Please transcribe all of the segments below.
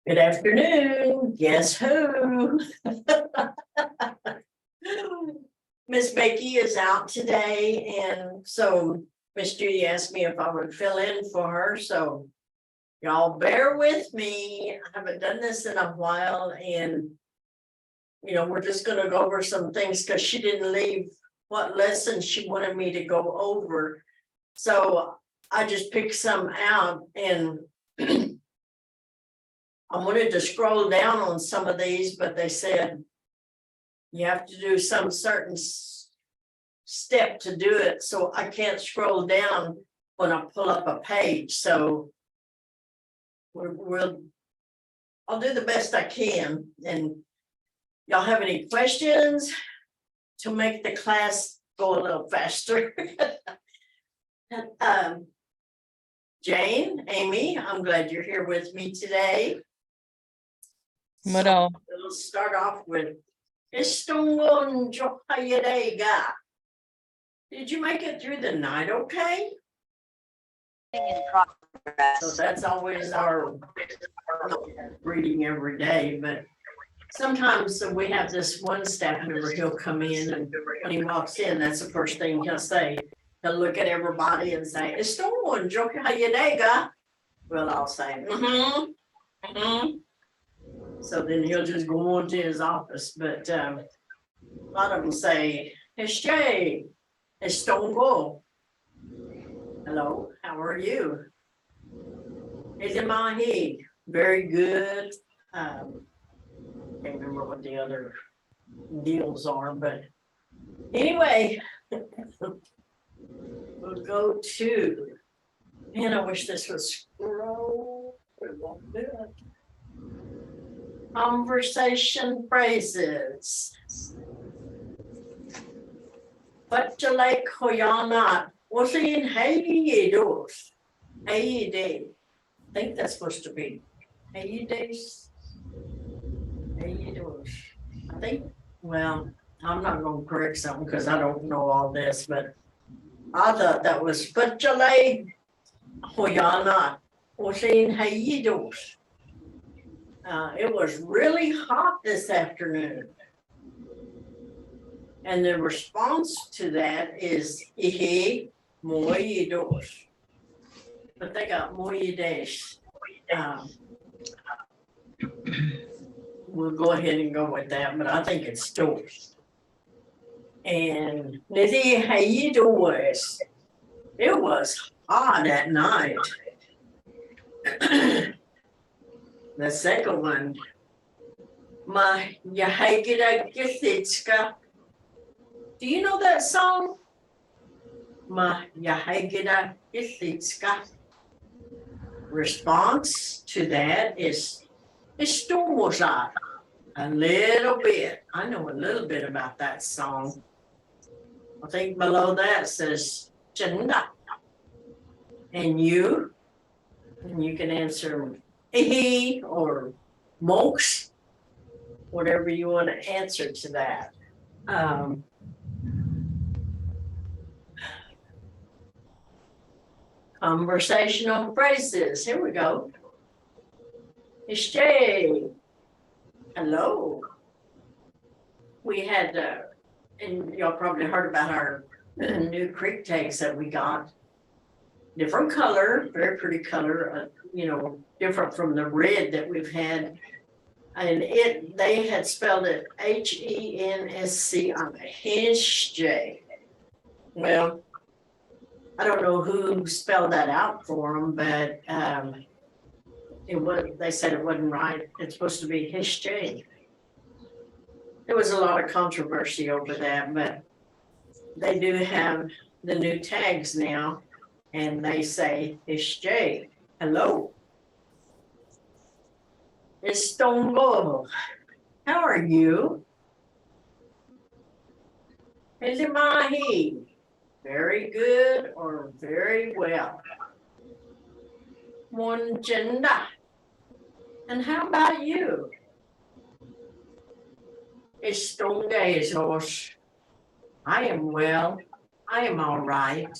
Good afternoon. Guess who? Miss Becky is out today, and so Miss Judy asked me if I would fill in for her. So y'all bear with me. I haven't done this in a while, and we're just going to go over some things because she didn't leave what lessons she wanted me to go over. So I just picked some out, and I wanted to scroll down on some of these, but they said you have to do some certain step to do it. So I can't scroll down when I pull up a page. So I'll do the best I can. And y'all have any questions to make the class go a little faster? Jane, Amy, I'm glad you're here with me today. So we'll start off with Istungon Johayadega. Did you make it through the night okay? In progress. So that's always our reading every day, but sometimes we have this one staff member, he'll come in, and when he walks in, that's the first thing he'll say. He'll look at everybody and say, Istungon Johayadega. Well, I'll say, So then he'll just go on to his office. But a lot of them say, Eshe, Estongo. Hello, how are you? Mvhayv, very good. Can't remember what the other deals are, but anyway, we'll go to, man, I wish this was scroll. It won't do it. Conversation phrases. Bachelek Hoyana. Was in hey dos. Hey day. I think that's supposed to be hey days. Hey dos. I think, well, I'm not going to correct something because I don't know all this, but I thought that was Bachelek Hoyana. Was in hey dos. It was really hot this afternoon. And the response to that is Ihe Moidos. But they got Moides. We'll go ahead and go with that, but I think it's stores. And Nidhi Haidos. It was hot at night. The second one, Ma Yahagida Githitska. Do you know that song? Ma Yahagida Githitska. Response to that is Istomosa. A little bit. I know a little bit about that song. I think below that says Chanda. And you can answer he or Mokes, whatever you want to answer to that. Conversational phrases. Here we go. Ishte. Hello. We had, and y'all probably heard about our new creek tags that we got. Different color, very pretty color, different from the red that we've had. And they had spelled it Hensci, Hensci. Well, I don't know who spelled that out for them, but they said it wasn't right. It's supposed to be Hensci. There was a lot of controversy over that, but they do have the new tags now. And they say, Hensci, hello. Estongo, how are you? Mvhayv, very good or very well. Monjenda, and how about you? Estongesos, I am well, I am all right.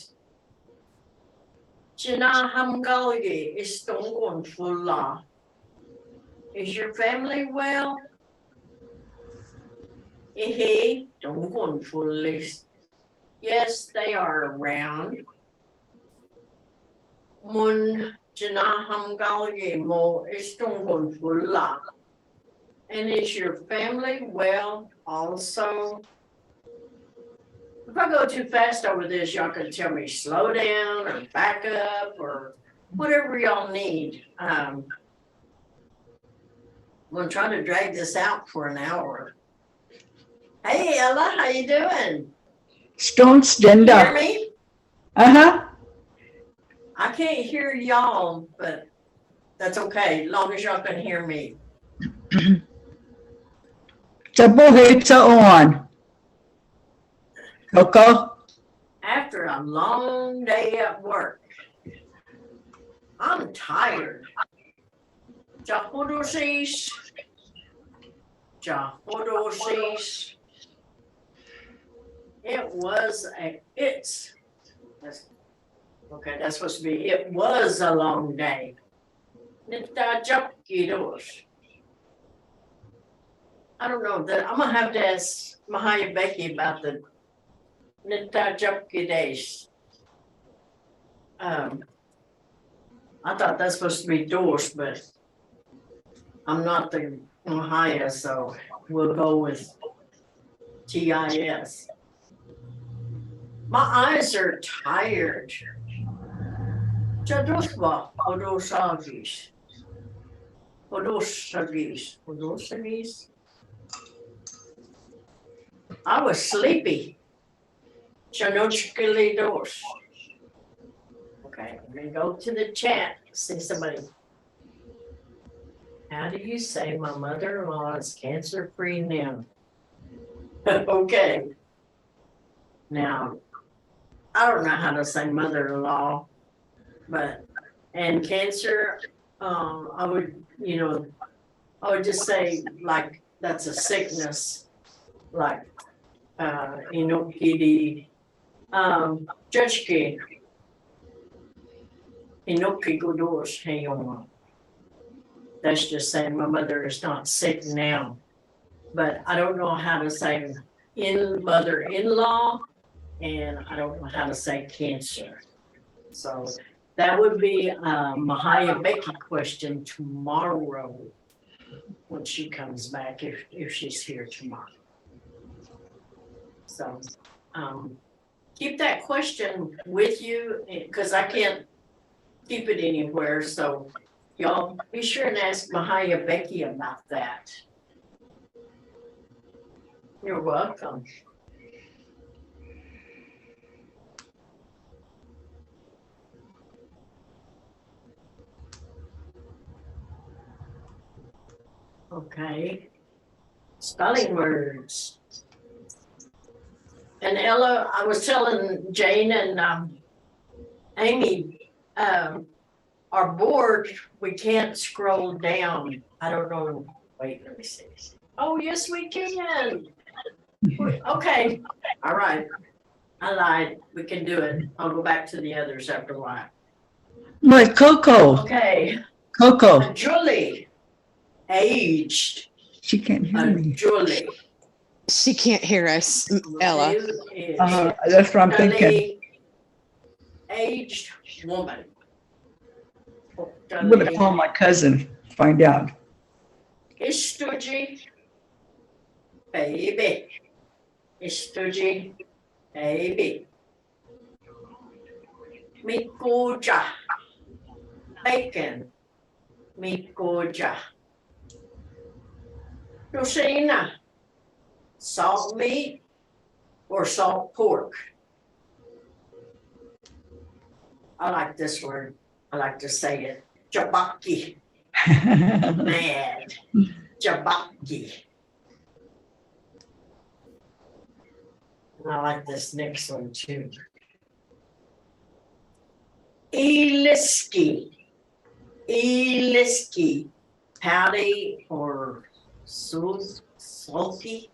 Jinahamgalgi Istongon Fulla. Is your family well? Hey, don't go on foolish. Yes, they are around. Mun janaham galye mo istungon fulla. And is your family well also? If I go too fast over this, y'all can tell me slow down or back up or whatever y'all need. I'm gonna try to drag this out for an hour. Hey Ella, how you doing? Stones You hear Denda. me? Uh-huh. I can't hear y'all, but that's okay, as long as y'all can hear me. Tabuhay on. Coco? After a long day at work, I'm tired. Jahodosis. That's supposed to be, it was a long day. I don't know that I'm gonna have to ask Mvhayv Becky about the days. I thought that's supposed to be doors, but I'm not the Mvhayv, so we'll go with TIS. My eyes are tired. Jadosva, Odosagis. I was sleepy. Chanochkilidos. Okay, I'm gonna go to the chat, see somebody. How do you say my mother-in-law is cancer-free now? Okay. Now, I don't know how to say mother-in-law, but, and cancer, I would just say like, that's a sickness, like, inokidi, judgeki, inoki godos heyoma. That's just saying my mother is not sick now, but I don't know how to say mother-in-law, and I don't know how to say cancer. So that would be a Mvhayv Becky question tomorrow when she comes back, if she's here tomorrow. So keep that question with you because I can't keep it anywhere. So y'all be sure and ask Mvhayv Becky about that. You're welcome. Okay. Spelling words. And Ella, I was telling Jane and Amy, our board, we can't scroll down. I don't know. Wait, let me see. Oh, yes, we can. Okay. All right. I lied. We can do it. I'll go back to the others after a while. What, Coco? Okay. Coco. Julie. Aged. She can't hear me. Julie. She can't hear us, Ella. That's what I'm thinking. Aged woman. I'm going to call my cousin, find out. Istuji, baby. Istuji, baby. Mikuja, bacon. Mikuja. Lucina, salt meat or salt pork. I like this word. I like to say it. Jabaki. Mad. Jabaki. I like this next one too. Eliski. Eliski. Patty or sulky.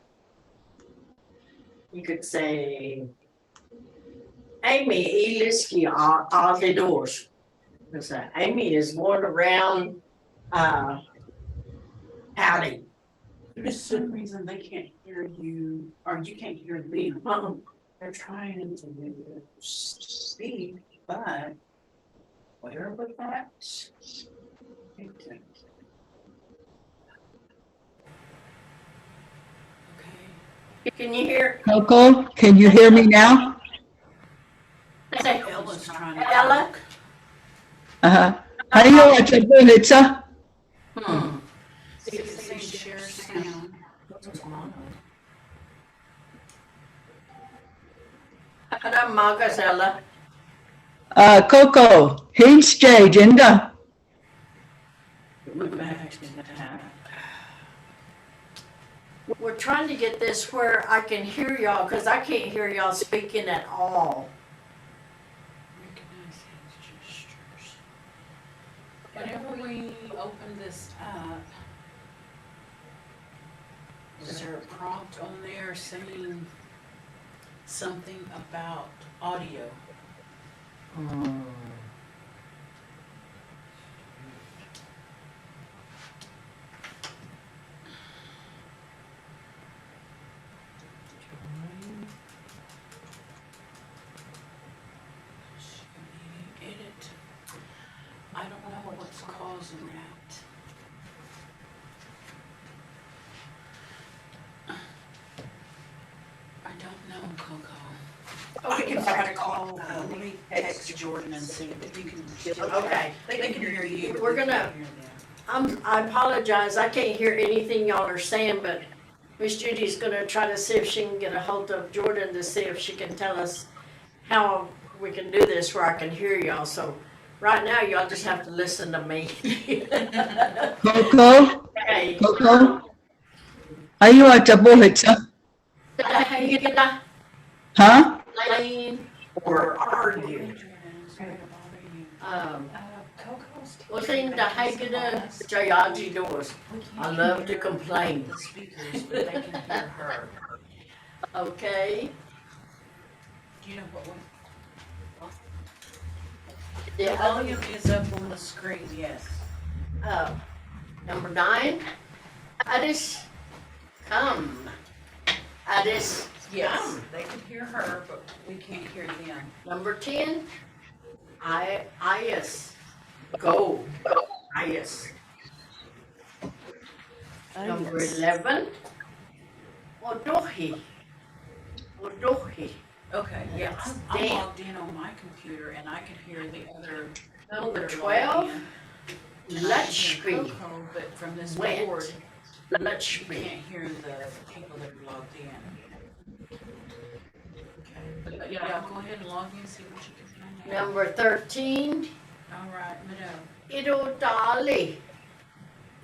You could say Amy Eliski are the doors. Amy is going around Howdy. For some reason, they can't hear you, or you can't hear them. They're trying to speak, but where was that? Okay. Can you hear? Coco, can you hear me now? Say, Ella's trying to. Ella? Hayo atabuhitsa. See if they can share sound. Ada magas Ella. Coco, hints Jinda. Went back to the tab. We're trying to get this where I can hear y'all, because I can't hear y'all speaking at all. Recognize hand gestures. Whenever we open this up, is there a prompt on there saying something about audio? Edit. I don't know what's causing that. I don't know, Coco. I can try to call, let me text Jordan and see if you can. Okay. They can hear you. but We're we can't gonna- hear them. I apologize, I can't hear anything y'all are saying, but Miss Judy's gonna try to see if she can get a hold of Jordan to see if she can tell us how we can do this where I can hear y'all, so right now y'all just have to listen to me. Coco, Hey. Coco, hayo atabuhitsa. Hey, get that Huh? lane or argue. What's in the Hagada Jayaji doors? I love to complain. The speakers, but they can hear her. Okay, Do you know what one? the The other, volume is up on the screen, yes. number 9, Addis, come. Addis, Yes, they can hear her, but we can't hear them. number 10, Ias, go, Ias. Number 11, Odohi, Odohi. Okay, yeah, Yes, I'm Dan. logged in on my computer and I can hear the other. Number that are 12, logged in. And I can hear Letchby, Coco, but from this Wet. board, you Letchby. can't hear the people that are logged in. Okay, but yeah, go ahead and log in, see what you can find out. Number 13, All right, Mado. Idodali.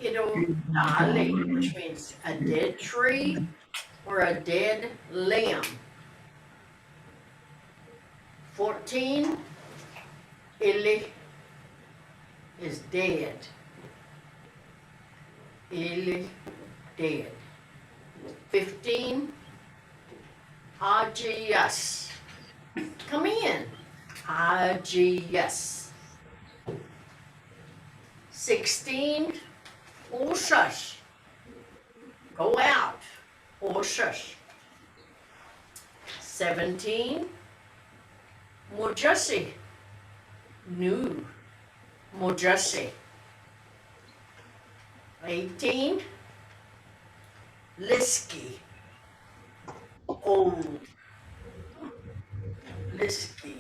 Idodali, which means a dead tree or a dead limb. 14, Ili is dead. Ili, dead. 15, Agius. Come in. Agius. 16, Oshush. Go out. Oshush. 17, Mojussi. New. Mojussi. 18, Liski. Old. Liski.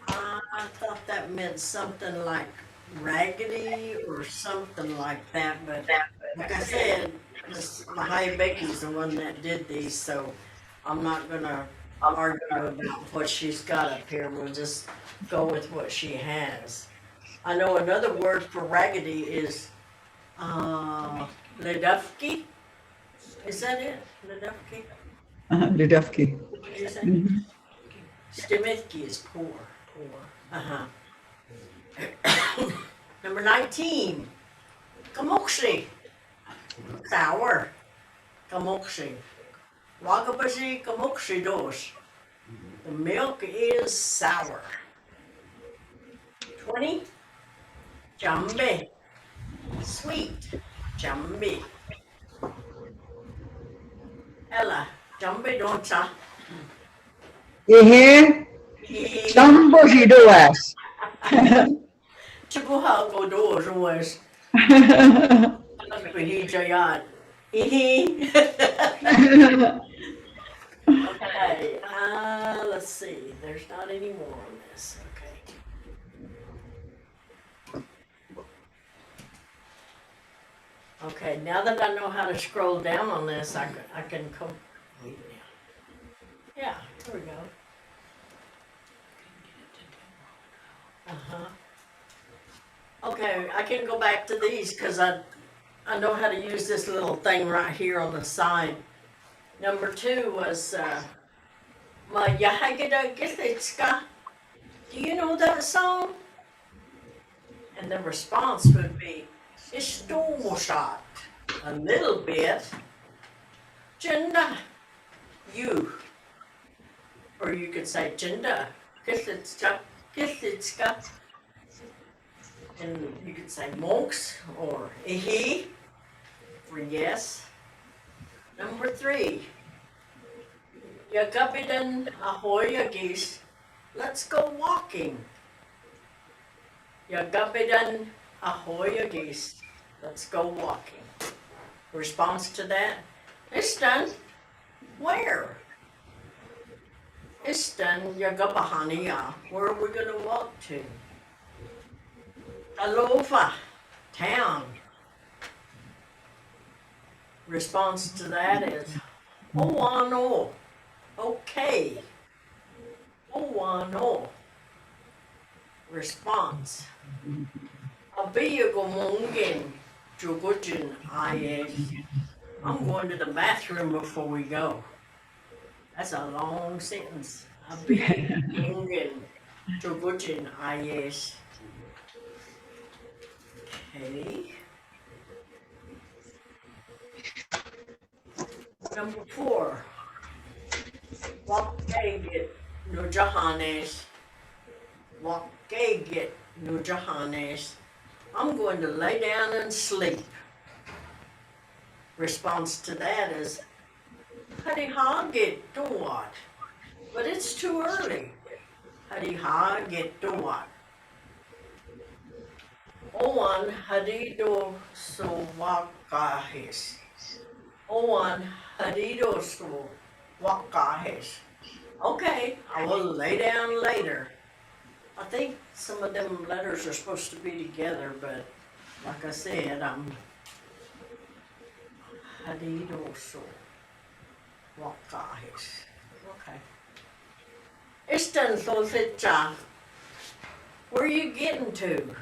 I thought that meant something like raggedy or something like that, but like I said, Mvhayv Becky's the one that did these, so I'm not gonna argue about what she's got up here. We'll just go with what she has. I know another word for raggedy is ledufki. Is that it? Ledufki? Ludovki. What did you say? Mhm. Stemitsky is poor. Number 19, Kamokshi. Sour. Kamokshi. Wakabashi Kamokshi dos. The milk is sour. 20, Jambe. Sweet. Jambi. Ella, Jambi don'ta. Ihe, jumbo hidoas. Chibuha go doors was Jayat. Okay, let's see. There's not any more on this. Okay. Okay, now that I know how to scroll down on this, I can come. Wait now. Yeah, here we go. Uh-huh. Okay, I can go back to these because I know how to use this little thing right here on the side. Number 2 was my Yahagida Githitska. Do you know that song? And the response would be, Ishtomoshat. A little bit. Jinda. You. Or you could say Jinda. Githitska. Githitska. And you could say monks or ihi for yes. Number 3. Yagabidan ahoyagis. Let's go walking. Yagabidan ahoyagis. Let's go walking. Response to that? Istan. Where? Istan Yagabahania. Where are we going to walk to? Alofa. Town. Response to that is, oh, no. Okay. Oh, no. Response. Abiyagomongin jugujin ayes. I'm going to the bathroom before we go. That's a long sentence. Abiyagomongin jugujin ayes. Okay. Number 4. Wakagit nujahanes. Wakagit nujahanes. I'm going to lay down and sleep. Response to that is, Hadihagit duwat. But it's too early. Hadihagit duwat. Owan hadido so wakahis. Owan hadido so wakahis. Okay, I will lay down later. I think some of them letters are supposed to be together, but like I said, I'm hadido so wakahis. Okay. Istan solsitcha. Where are you getting to?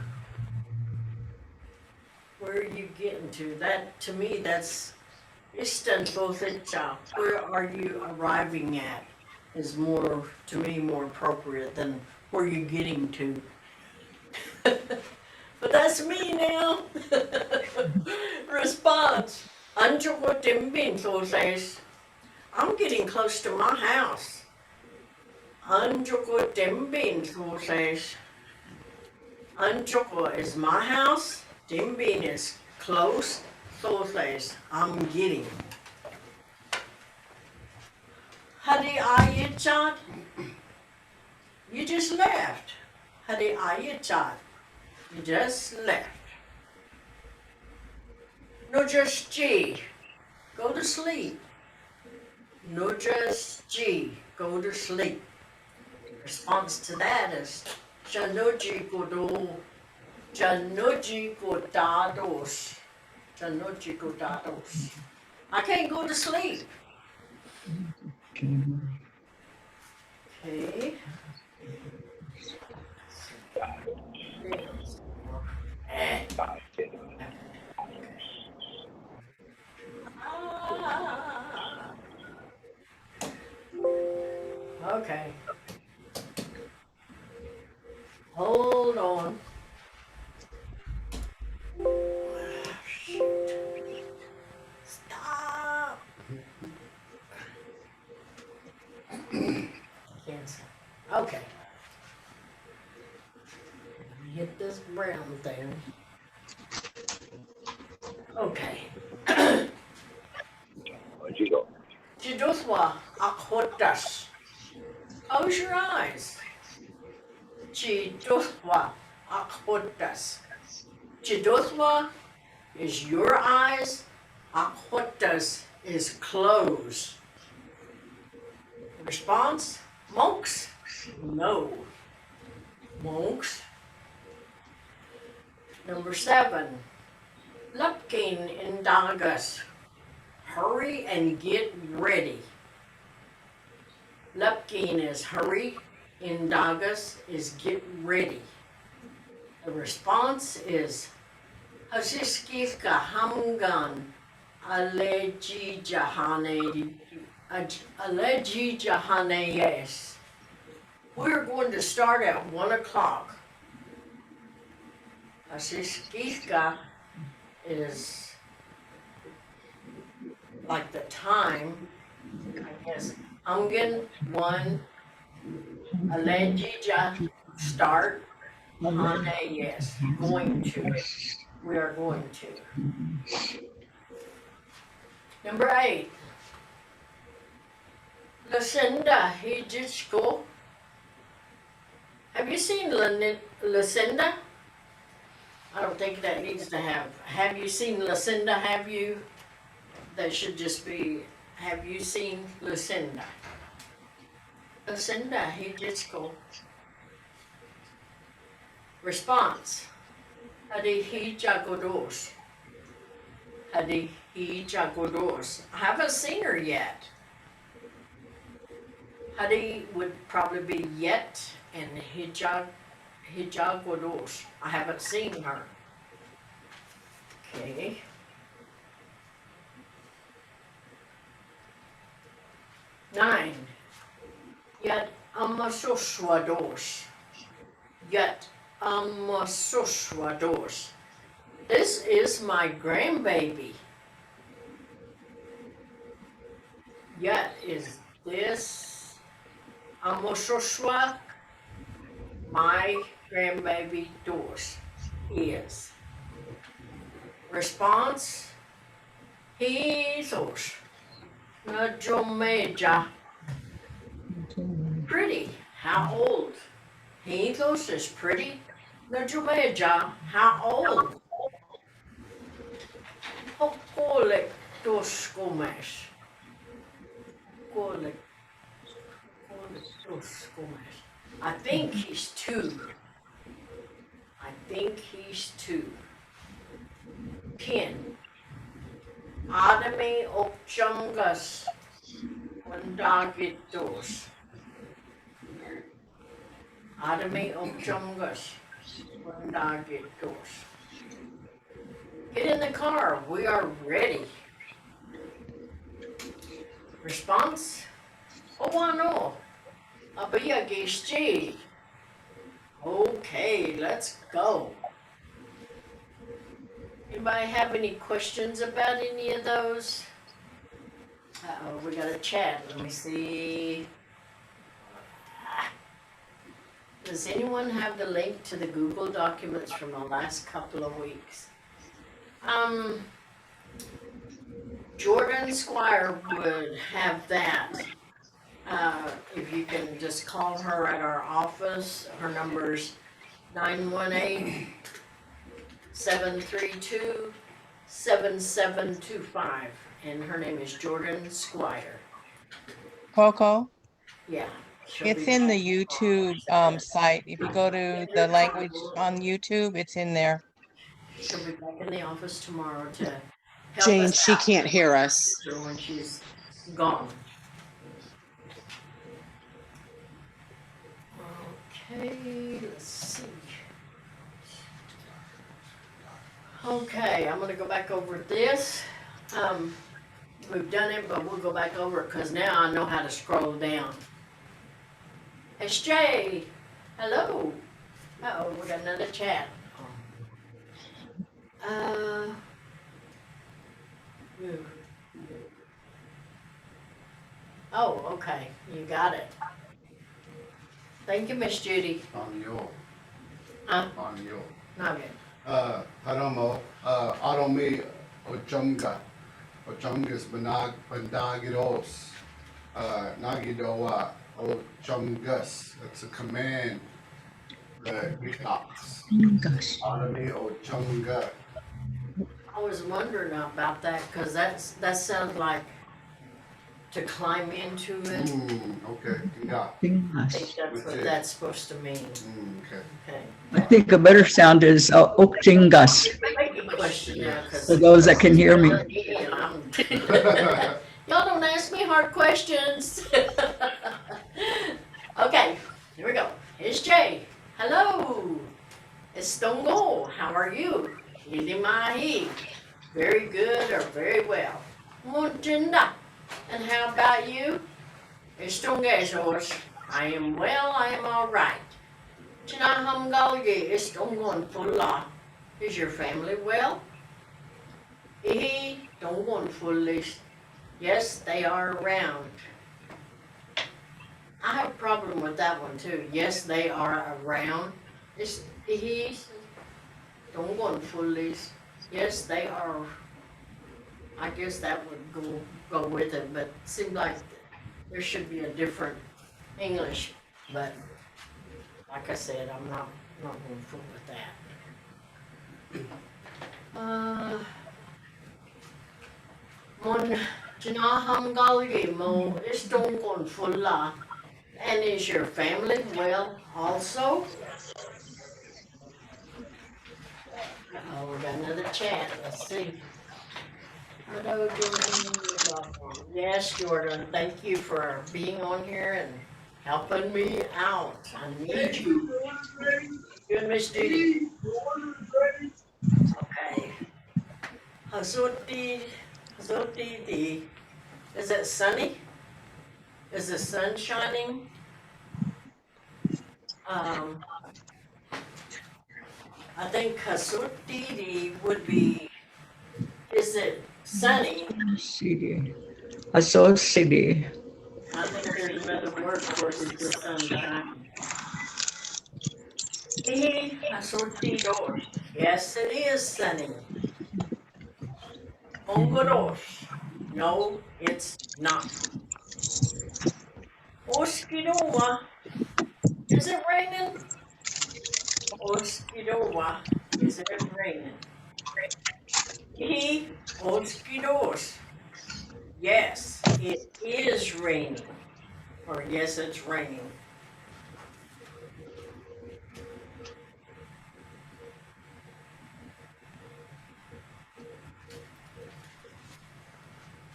Where are you getting to? That, to me, that's Istan solsitcha. Where are you arriving at? Is more, to me, more appropriate than where you getting to. But that's me now. Response. Anjoko timbin says, I'm getting close to my house. Anjoko timbin says, Anjoko is my house. Timbin is close. Says, I'm getting. Hadi ayichat. You just left. Hadi ayichat. You just left. No just G. Go to sleep. No just G. Go to sleep. Response to that is Janoji Godo. Janoji Godados. Janoji Godados. I can't go to sleep. Okay. Okay. Hold on. Stop. Cancel. Okay. Let me hit this brown thing. Okay. Where'd you go? Jidoswa akhotas. Close your eyes. Jidoswa akhotas. Jidoswa is your eyes. Akhotas is close. Response? Monks? No. Monks. Number 7. Lupkin in Dagas. Hurry and get ready. Lupkin is hurry. Indagas is get ready. The response is Hasiskivka Hamgan Aleji Jahane yes. We're going to start at 1 o'clock. Hasiskivka is like the time, I guess. Hamgan 1, Alejija start. Hane, yes, going to. We are going to. Number 8. Lucinda Hijitsko. Have you seen Lucinda? I don't think that needs to have. Have you seen Lucinda? Have you? That should just be, have you seen Lucinda? Lucinda Hijitsko. Response. Hadihi Jagodos. Hadihi Jagodos. I haven't seen her yet. Hadi would probably be yet, and Hijagodos. I haven't seen her. Okay. Nine. Yet Amasoswados. Yet Amasoswados. This is my grandbaby. Yet is this Amososwa, my grandbaby doors is. Response, Jesus, Najomeja. Pretty, how old? Jesus is pretty. Najomeja, how old? Hokole dos gomes. I think he's 2. I think he's 2. 10. Adami Okchungus Wandagitos. Adami Okchungus Wandagitos. Get in the car. We are ready. Response? Oh, I know. Abiyagishji. Okay, let's go. Anybody have any questions about any of those? Uh-oh, we got a chat. Let me see. Does anyone have the link to the Google documents from the last couple of weeks? Jordan Squire would have that. If you can just call her at our office, her number's 918-732-7725, and her name is Jordan Squire. Coco, Yeah. it's in the YouTube site. If you go to the language on YouTube, it's in there. She'll be back in the office tomorrow to help Jane, us she out can't hear us. when she's gone. Okay, let's see. Okay, I'm gonna go back over this. We've done it, but we'll go back over it because now I know how to scroll down. SJ, hello. Uh-oh, we got another chat. Oh, okay, you got it. Thank you, Miss Judy. 아니요, Huh? 아니요. Not good. 하나모, 아로미 Ochunga. Ochunga is Bandagidos. Nagidoa. Ochungus. That's a command that we talks. Gosh. Arame Ochunga. I was wondering about that, cause that sounds like to climb into it. Okay. Yeah. I think Gosh. that's what that's supposed to mean. Okay. Okay. I think a better sound is Okchingas Make a question now, cause. for those that can hear me. Y'all don't ask me hard questions. Okay, here we go. Here's Jay. Hello. It's Stongo. How are you? Hilimahi. Very good or very well. Muntinda. And how about you? It's Stongesos. I am well, I am all right. Chinahamgalgi is Stongon Fulla. Is your family well? Ihi, Stongon Fullis. Yes, they are around. I have a problem with that one too. Yes, they are around. It's he's don't go fullies. Yes, they are. I guess that would go with it, but it seems like there should be a different English. But like I said, I'm not going to fool with that. Mon Janahamgalgi mo is don't go fulla. And is your family well also? Oh, we got another chat. Let's see. Hello, Jordan. Yes, Jordan. Thank you for being on here and helping me out. I need you. You and Miss Judy. Okay. Hazoti, is it sunny? Is the sun shining? I think Kasutidi would be, is it sunny? CD. Aso CD. I think there's another word for it, it's the sun shining. Kasutido. Yes, it is sunny. Ongoros. No, it's not. Oskidoa. Is it raining? Oskidoa. Is it raining? Oskidos. Yes, it is raining. Or yes, it's raining.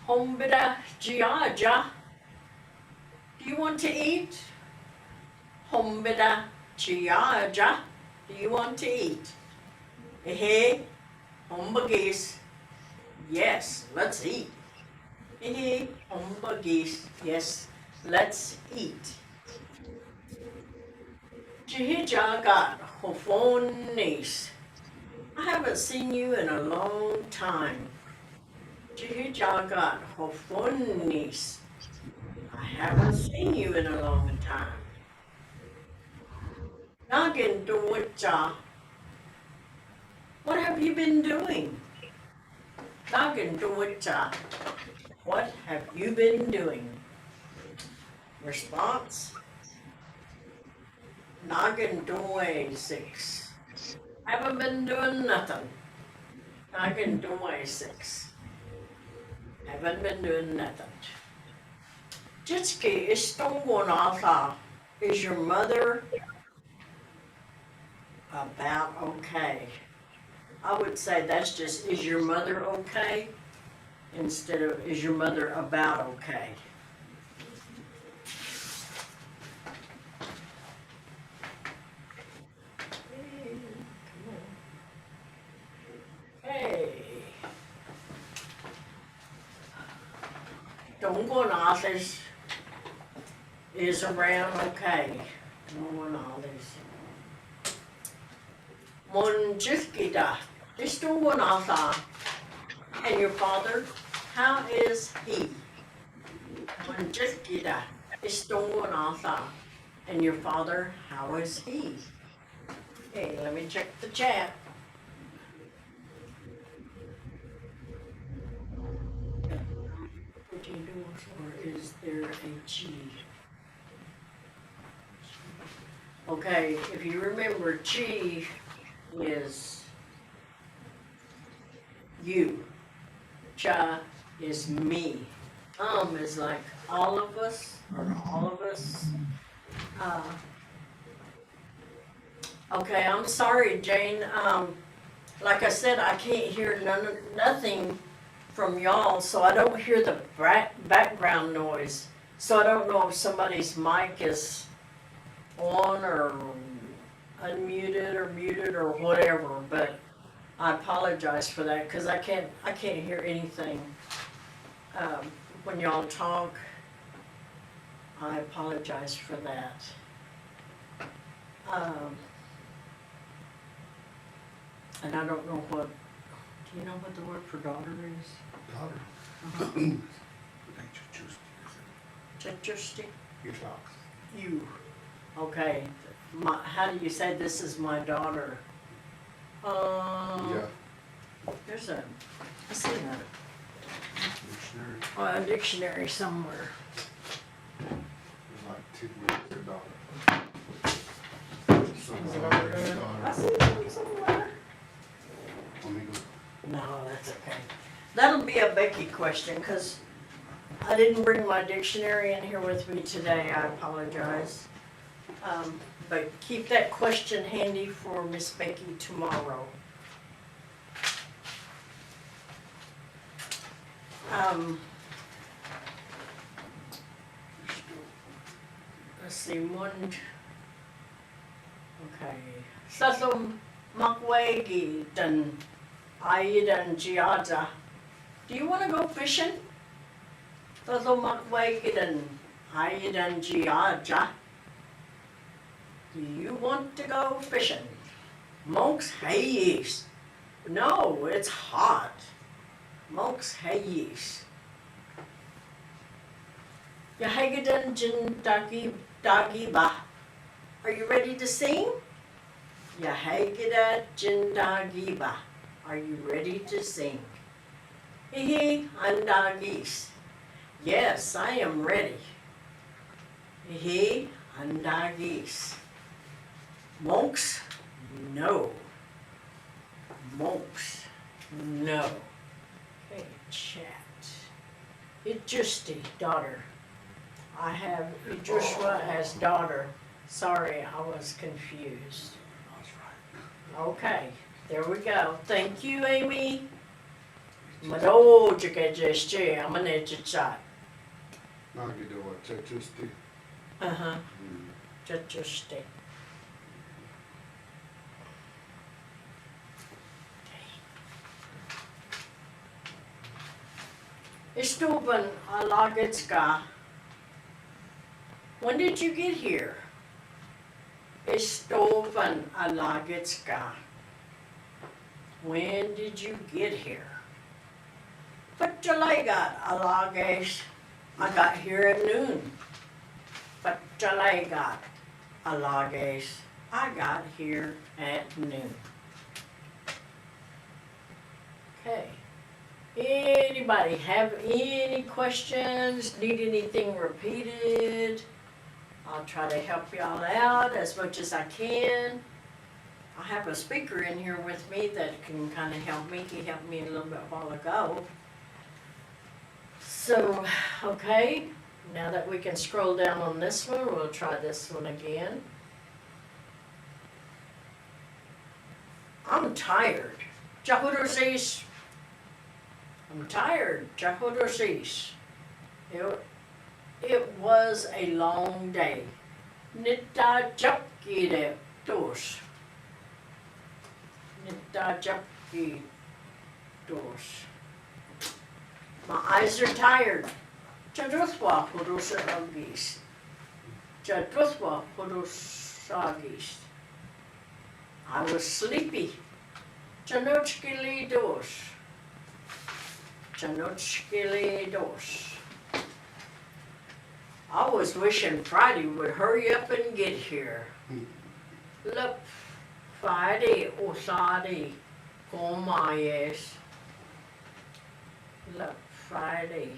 Hombida Giaja. Do you want to eat? Hombida Giaja. Do you want to eat? Hey, hombagis. Yes, let's eat. Hey, hombagis. Yes, let's eat. Jihijagat hofonis. I haven't seen you in a long time. Jihijagat hofonis. I haven't seen you in a long time. Nagin Duwacha. What have you been doing? Nagin Duwacha. What have you been doing? Response. Nagin Duway 6. Haven't been doing nothing. Nagin Duway 6. Haven't been doing nothing. Jitski is Stongonatha. Is your mother about okay? I would say that's just, is your mother okay? Instead of, is your mother about okay? Hey. Dongonathas is around okay. Dongonathas. Monjifkida. Is Dongonatha. And your father, how is he? Monjifkida. Is Dongonatha. And your father, how is he? Okay, let me check the chat. Or is there a G? Okay, if you remember, G is you. Cha is me. Is like all of us, or all of us. Okay, I'm sorry, Jane. Like I said, I can't hear nothing from y'all, so I don't hear the background noise. So I don't know if somebody's mic is on or unmuted or muted or whatever, but I apologize for that because I can't hear anything when y'all talk. I apologize for that. And I don't know what, do you know what the word for daughter is? Daughter. Chechusty? He talks. You. Okay. How do you say this is my daughter? Yeah. There's a, I see Dictionary. a dictionary somewhere. There's like 2 words for daughter. Is it over there? I see it somewhere. Let me go. No, that's okay. That'll be a Becky question, because I didn't bring my dictionary in here with me today. I apologize. But keep that question handy for Miss Becky tomorrow. Let's see, one. Okay. Sasom Mvhayv dan Aidan Giaja. Do you want to go fishing? Sasom Mvhayv dan Aidan Giaja. Do you want to go fishing? Mvhayv. No, it's hot. Mvhayv. Yahagidan Jin Dagi Ba. Are you ready to sing? Yahagida Jin Dagi Ba. Are you ready to sing? Hihi Andagis. Yes, I am ready. Hihi Andagis. Monks? No. Monks? No. Okay, chat. Ijusti, daughter. I have Joshua as daughter. Sorry, I was confused. Okay, there we go. Thank you, Amy. Madojigajeshi, I'm an chat. Nagidoa. Chechusti. Uh-huh. Just Istuban Alagitska. When did you get here? Istuban Alagitska. When did you get here? But Jalagat Alages. I got here at noon. But Jalagat Alages. I got here at noon. Okay. Anybody have any questions? Need anything repeated? I'll try to help y'all out as much as I can. I have a speaker in here with me that can kind of help me. He helped me a little bit a while ago. So, okay, now that we can scroll down on this one, we'll try this one again. I'm tired. Jahudursis. I'm tired. Jahudursis. It was a long day. Nita Japki Tues. Nita Japki Tues. My eyes are tired. Jadruthwa Purusagis. Jadruthwa Purusagis. I was sleepy. Janochkili dos. Janochkili dos. I was wishing Friday would hurry up and get here. Look, Friday, Osadi, Gomayes. Look, Friday,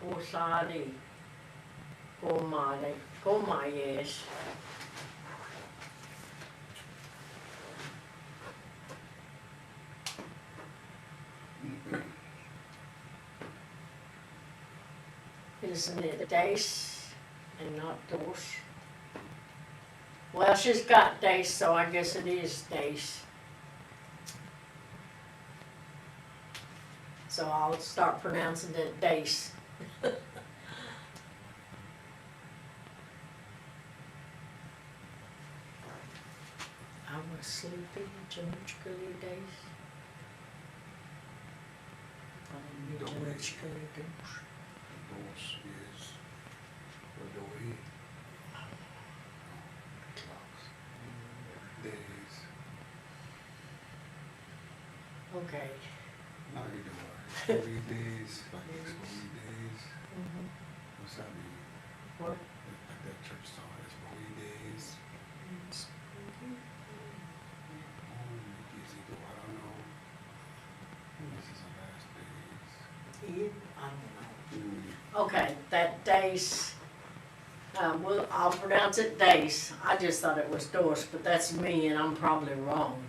Osadi, Gomade, Gomayes. Isn't it days and not dos? Well, she's got days, so I guess it is days. So I'll start pronouncing it days. I was sleepy, too much good days. I didn't get too much good days. Dos is, what do we? Clocks. Days. Okay. Now you do like 40 days, like it's 40 days. What's that mean? What? Like that church song, it's 40 days. I don't know. This is the last days. I don't know. Okay, that days, well, I'll pronounce it days. I just thought it was dos, but that's me and I'm probably wrong.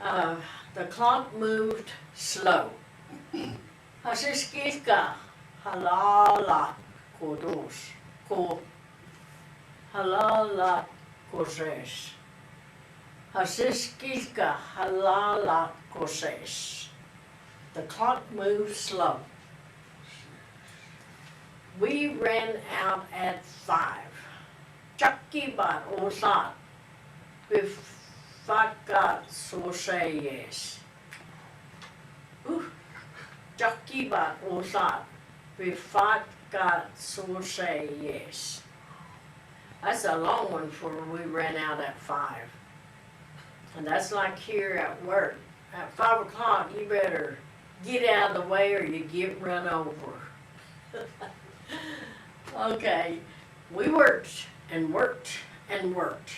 The clock moved slow. Hasiskika halala kodos ko halala koses. Hasiskika halala koses. The clock moved slow. We ran out at 5. Chakibat osat bifakat sosayes. Chakibat osat bifakat sosayes. That's a long one for we ran out at 5. And that's like here at work. At 5 o'clock, you better get out of the way or you get run over. Okay, we worked and worked and worked.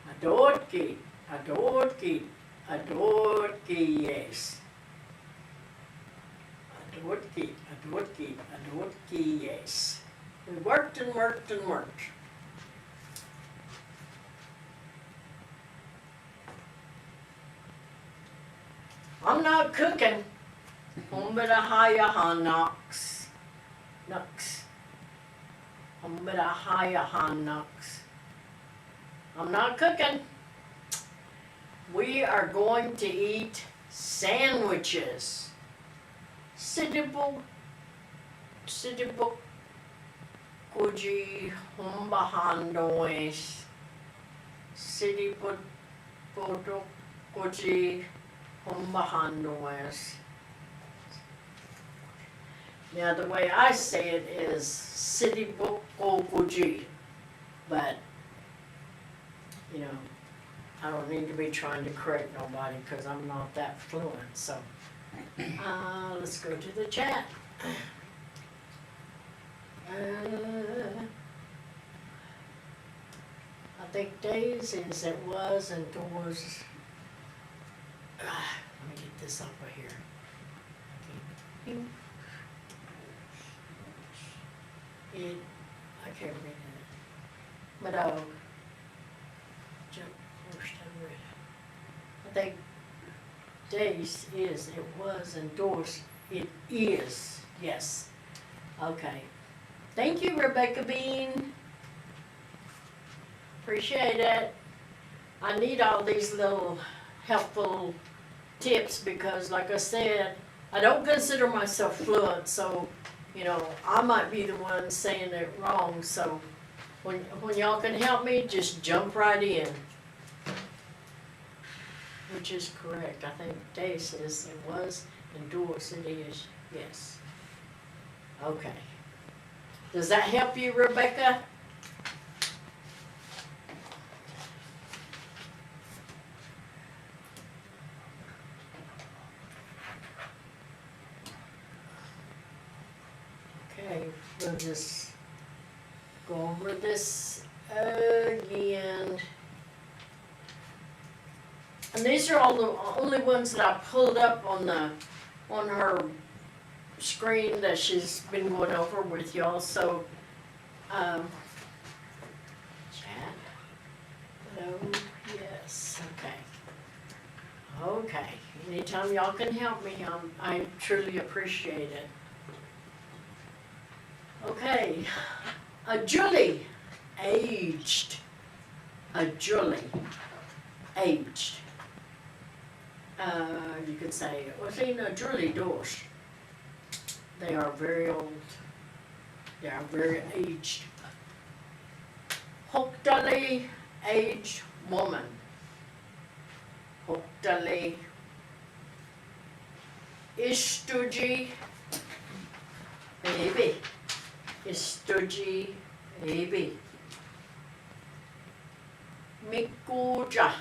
Adorki, adorki, adorki, yes. Adorki, adorki, adorki, yes. We worked and worked and worked. I'm not cooking. Umbidahaya hanux. Nux. Umbidahaya hanux. I'm not cooking. We are going to eat sandwiches. Sidibu. Sidibu. Kuji humbahandoes. Sidibu. Bodo. Kuji humbahandoes. Now, the way I say it is City Book Okuji, but, you know, I don't need to be trying to correct nobody because I'm not that fluent, so. Let's go to the chat. I think days is it was and doors. Let me get this up right here. I can't read it. But I think days is, it was, and doors, it is, yes. Okay. Thank you, Rebecca Bean. Appreciate it. I need all these little helpful tips because, like I said, I don't consider myself fluent, so you know, I might be the one saying it wrong, so when y'all can help me, just jump right in. Which is correct. I think Day says it was, and doors it is, yes. Okay. Does that help you, Rebecca? Okay, we'll just go over this again. And these are all the only ones that I pulled up on her screen that she's been going over with y'all, so, chat. Oh, yes, okay. Okay, anytime y'all can help me, I truly appreciate it. Okay, a Julie, aged. A Julie, aged. You could say, what's in a Julie doors? They are very old. They are very aged. Hoktali, aged woman. Hoktali. Istuji, baby. Istuji, baby. Mikuja,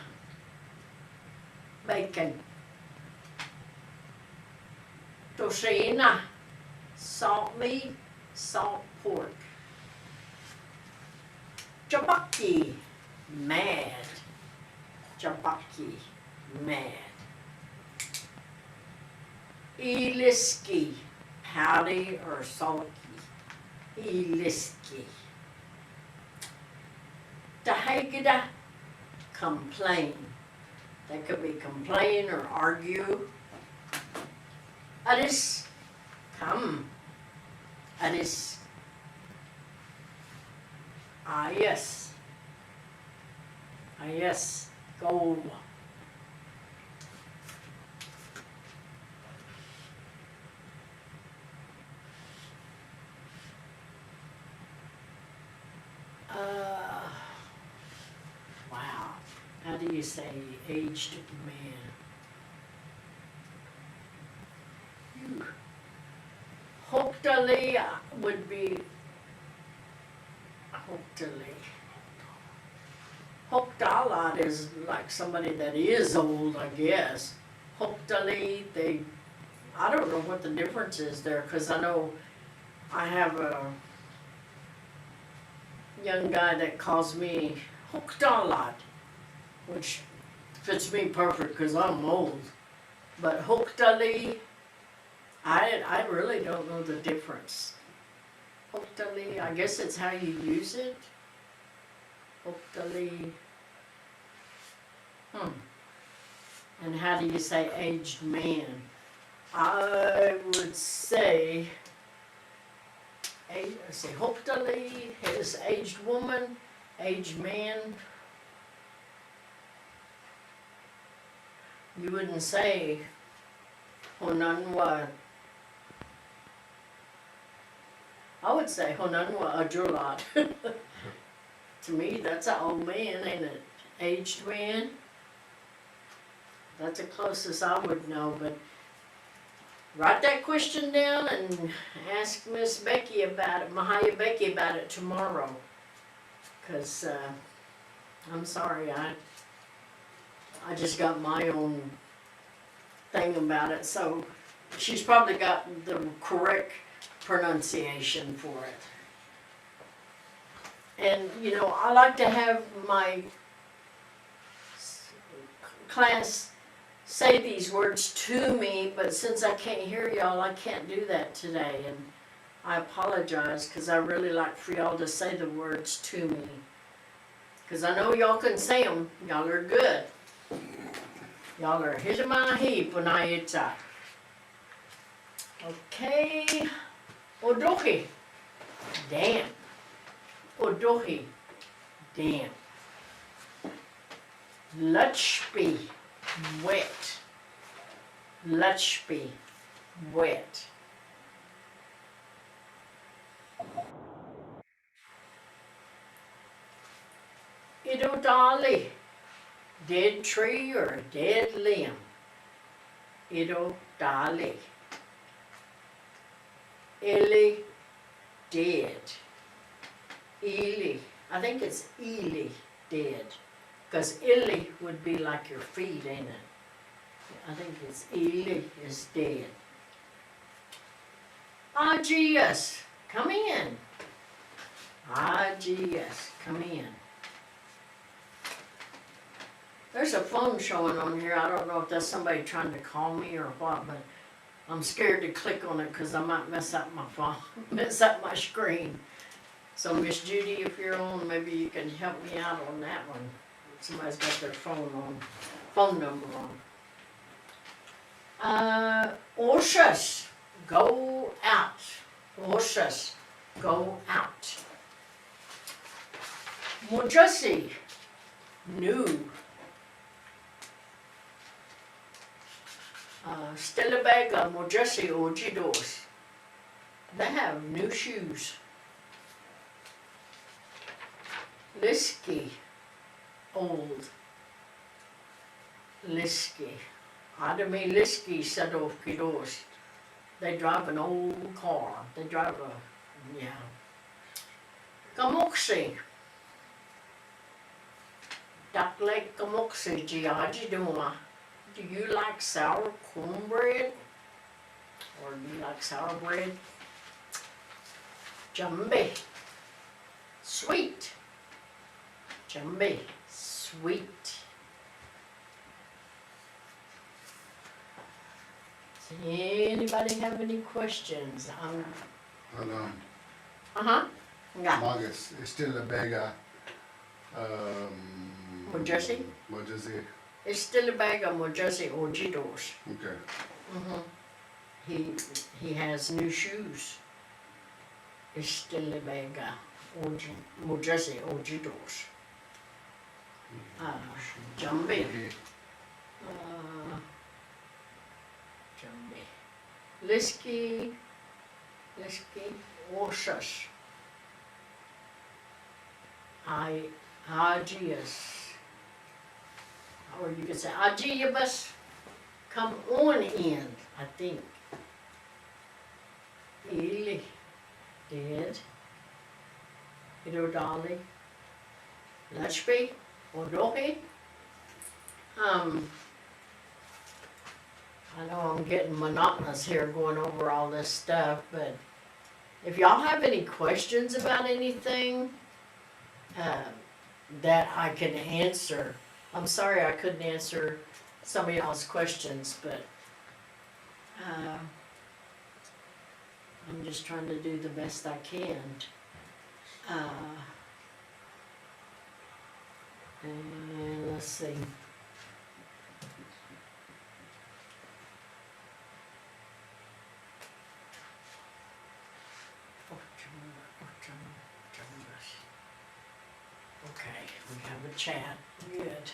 bacon. Toshina, salt meat, salt pork. Jabaki, mad. Jabaki, mad. Eliski, pouty or sulky. Eliski. Tahagida, complain. That could be complain or argue. Adis, come. Adis. Ah, yes. Ah, yes. Go. Wow. How do you say aged man? Hopefully would be Hopdalat is like somebody that is old, I guess. Hopefully I don't know what the difference is there, because I know I have a young guy that calls me Hopdalat, which fits me perfect because I'm old. But Hopdali, I really don't know the difference. Hopdali, I guess it's how you use it. Hopdali. And how do you say aged man? I would say, let's see, Hopdali is aged woman, aged man. You wouldn't say Honanwa. I would say Honanwa Ajulat. To me, that's an old man, ain't it? Aged man. That's the closest I would know, but write that question down and ask Miss Becky about it, Mvhayv Becky about it tomorrow. Because I'm sorry, I just got my own thing about it, so she's probably got the correct pronunciation for it. And you know, I like to have my class say these words to me, but since I can't hear y'all, I can't do that today, and I apologize, because I really like for y'all to say the words to me, because I know y'all can say them. Y'all are good. Y'all are hitting my heap when I hit that. Okay. Odohi. Damn. Odohi. Damn. Lutchby. Wet. Lutchby. Wet. Idodali. Dead tree or a dead limb. Idodali. Illy, dead. Ely, I think it's Ely, dead. Because Illy would be like your feet, ain't it? I think it's Ely is dead. IGS, come in. IGS, come in. There's a phone showing on here. I don't know if that's somebody trying to call me or what, but I'm scared to click on it because I might mess up my phone, mess up my screen. So Miss Judy, if you're on, maybe you can help me out on that one. Somebody's got their phone number on. Orshus, go out. Orshus, go out. Mojussi, new. Stelabega, Mojussi, Ojidos. They have new shoes. Liski, old. Liski. Adami Liski Sadov Kidos. They drive an old car. They drive a, yeah. Kamoksi. Duck Lake Kamoksi, Giaji Duma. Do you like sour cornbread? Or do you like sour bread? Jambi. Sweet. Jambi. Sweet. Does anybody have any questions? Hold on. Uh-huh. Yeah. Marcus, it's still a beggar. Mojussi? Mojussi. It's still a bag of Mojussi Ojidos. Okay. He has new shoes. It's still a bag of Mojussi Ojidos. Jambi. Okay. Jambi. Liski, Orshus. Agius. Or you could say Agiabus, come on in, I think. Ili, dead. Idodali. Lashbi, Odohi. I know I'm getting monotonous here going over all this stuff, but if y'all have any questions about anything that I can answer, I'm sorry I couldn't answer some of y'all's questions, but I'm just trying to do the best I can. And let's see. Okay, we have a chat. Good.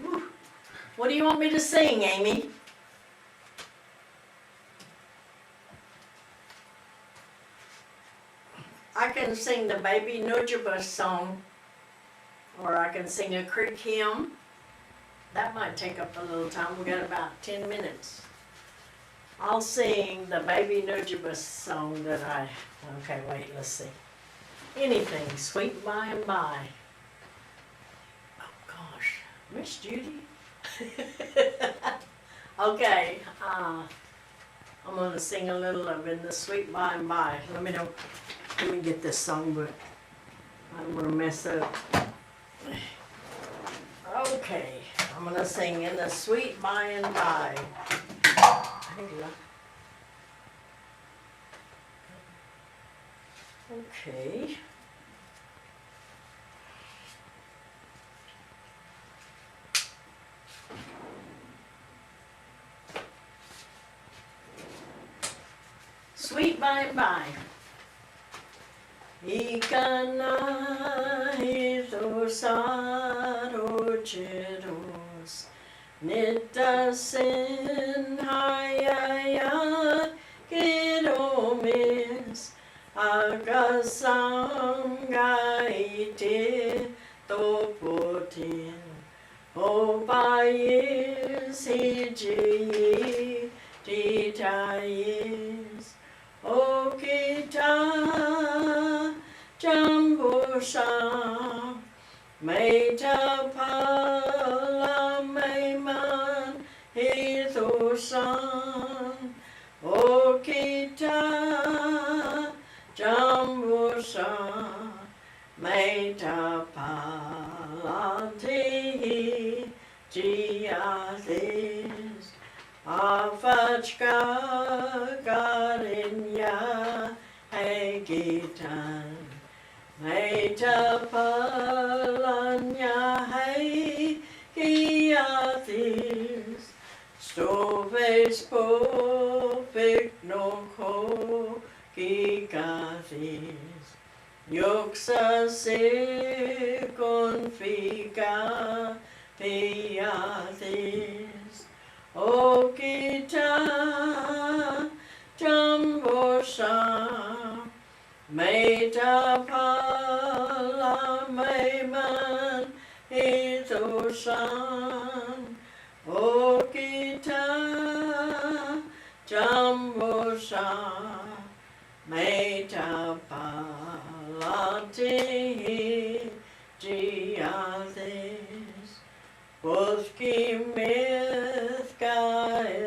Whew. What do you want me to sing, Amy? I can sing the Baby Nujabus song, or I can sing a Creek hymn. That might take up a little time. We got about 10 minutes. I'll sing the Baby Nujabus song that okay, wait, let's see. Anything, sweet by and by. Oh gosh, Miss Judy? Okay, I'm gonna sing a little of In the Sweet By and By. Let me get this songbook. I'm gonna mess up. Okay, I'm gonna sing In the Sweet By and By. Okay. Sweet by and by. Ikana hitos arocheros nitasen hayaya kiromis agasangaite topotin obayis hiji titayis okita jambusha Meta pala maiman hitosan okita jambusha Meta pala te jialis Avachka garinya hegitan. Meta palanya hegiatis. Stoves povik no ko gigatis. Yoksa se confika piatis. O kita jambosha. Meta pala meiman itosan. O kita jambosha. Meta palati diathis. Boski mithka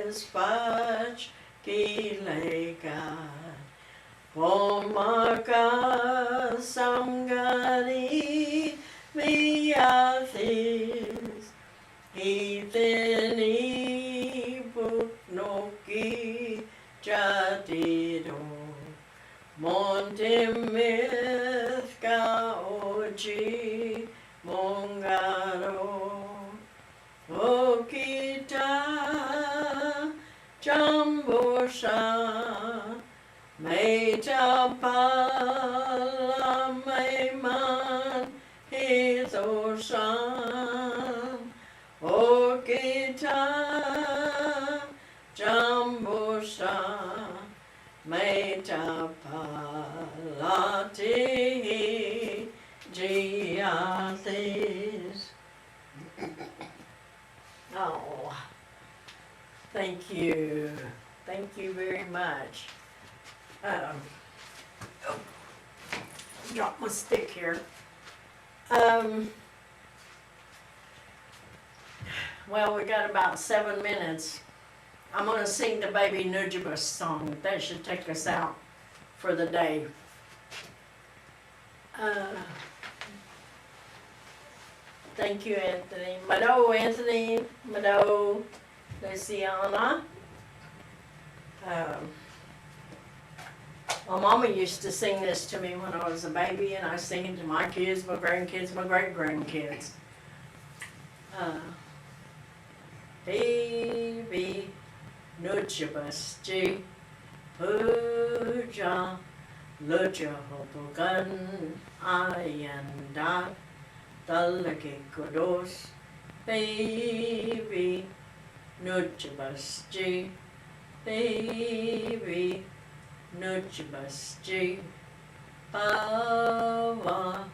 ispach kilega. Omaka samgari miathis. Ithini buknoki jadido. Monte mithka oji mongaro. Okita jambosha. Meta pala meiman hithosan. Okita jambosha. Meta palati jiathis. Oh, thank you. Thank you very much. Drop my stick here. Well, we got about 7 minutes. I'm gonna sing the Baby Nujibus song. That should take us out for the day. Thank you, Anthony. Mado, Anthony. Mado, Luciana. My mama used to sing this to me when I was a baby, and I sing it to my kids, my grandkids, my great-grandkids. Baby Nujibus G Puja Luja Hopogan Ayanda Dalaki Kodos. Baby Nujibus G Baby Nujibus G Bawa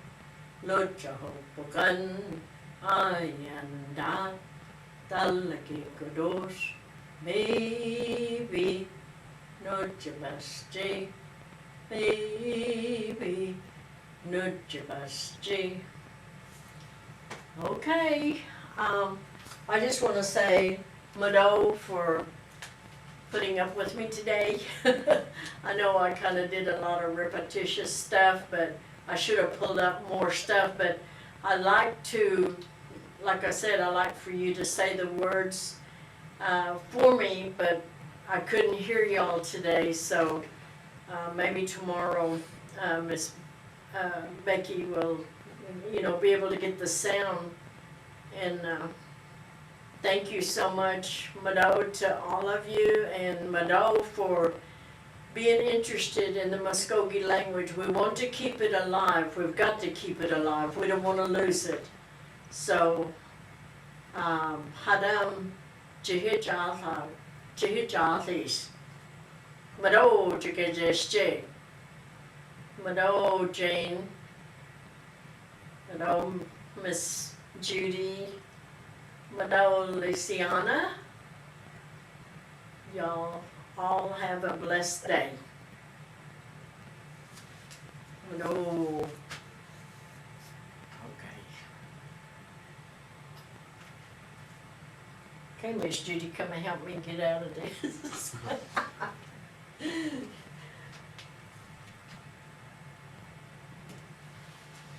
Luja Hopogan Ayanda Dalaki Kodos. Baby Nujibus G Baby Nujibus G. Okay, I just want to say Mado for putting up with me today. I know I kind of did a lot of repetitious stuff, but I should have pulled up more stuff, but I like to, like I said, I like for you to say the words for me, but I couldn't hear y'all today, so maybe tomorrow Miss Becky will, be able to get the sound. And thank you so much, Mado, to all of you, and Mado for being interested in the Mvskoke language. We want to keep it alive. We've got to keep it alive. We don't want to lose it. So, Hadam Jihijathis, Mado Jikajesje, Mado Jane, Mado Miss Judy, Mado Luciana. Y'all all have a blessed day. Mado. Okay, Miss Judy, come and help me get out of this.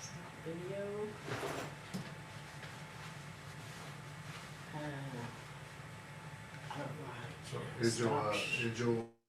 Stop video. All right. So Did Joel